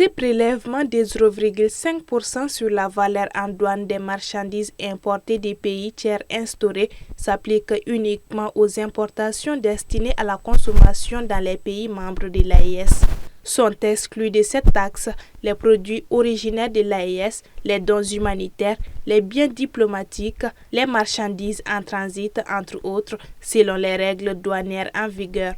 Ces prélèvements de 0,5% sur la valeur en douane des marchandises importées des pays tiers instaurés s'appliquent uniquement aux importations destinées à la consommation dans les pays membres de l'AES. Sont exclus de cette taxe les produits originaires de l'AES, les dons humanitaires, les biens diplomatiques, les marchandises en transit, entre autres, selon les règles douanières en vigueur.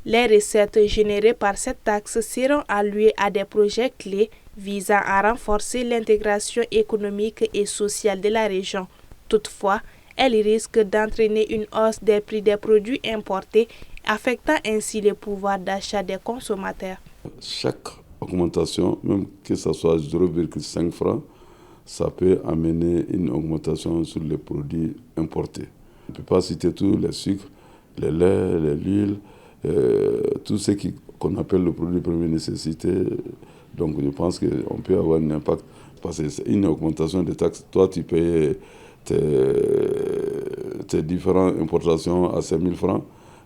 Les recettes générées par cette taxe seront allouées à des projets clés visant à renforcer l'intégration économique et sociale de la région. Toutefois, elles risquent d'entraîner une hausse des prix des produits importés, affectant ainsi le pouvoir d'achat des consommateurs. Chaque augmentation, même que ce soit 0,5 francs, ça peut amener une augmentation sur les produits importés. On ne peut pas citer tous les sucres, les laits, l'huile, tout ce qu'on appelle le produit de première nécessité. Donc je pense qu'on peut avoir un impact parce que c'est une augmentation des taxes. Toi, tu payes tes différentes importations à 5 000 francs.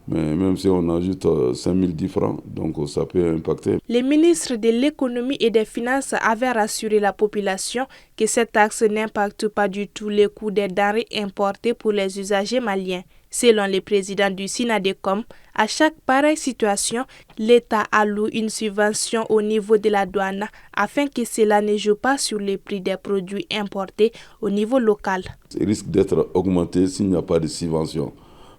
Mais même si on ajoute 5 010 francs, donc ça peut impacter. Le ministre de l'Économie et des Finances avait rassuré la population que cette taxe n'impacte pas du tout les coûts des denrées importées pour les usagers maliens. Selon le président du SYNADECOM, à chaque pareille situation, l'État alloue une subvention au niveau de la douane afin que cela ne joue pas sur les prix des produits importés au niveau local. Il risque d'être augmenté s'il n'y a pas de subvention.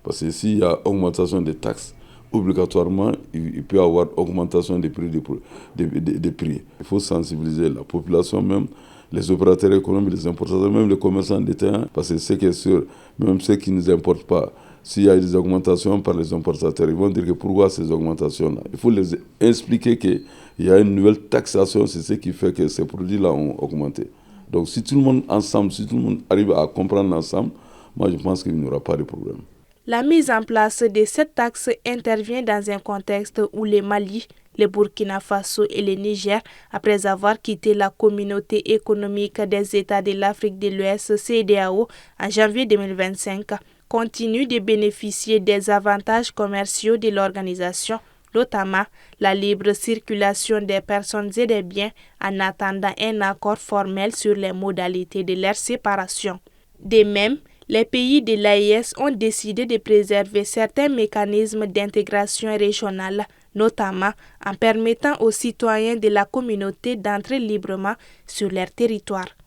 Parce que s'il y a augmentation des taxes, obligatoirement, il peut y avoir augmentation des prix. Il faut sensibiliser la population même, les opérateurs économiques, les importateurs, même les commerçants d'État, parce que c'est sûr, même ceux qui ne importent pas, s'il y a des augmentations par les importateurs, ils vont dire que pourquoi ces augmentations-là. Il faut les expliquer qu'il y a une nouvelle taxation, c'est ce qui fait que ces produits-là ont augmenté. Donc si tout le monde ensemble, si tout le monde arrive à comprendre ensemble, moi je pense qu'il n'y aura pas de problème. La mise en place de cette taxe intervient dans un contexte où le Mali, le Burkina Faso et le Niger, après avoir quitté la communauté économique des États de l'Afrique de l'Ouest CEDEAO en janvier 2025, continuent de bénéficier des avantages commerciaux de l'organisation, notamment la libre circulation des personnes et des biens en attendant un accord formel sur les modalités de leur séparation. De même, les pays de l'AES ont décidé de préserver certains mécanismes d'intégration régionale, notamment en permettant aux citoyens de la communauté d'entrer librement sur leur territoire.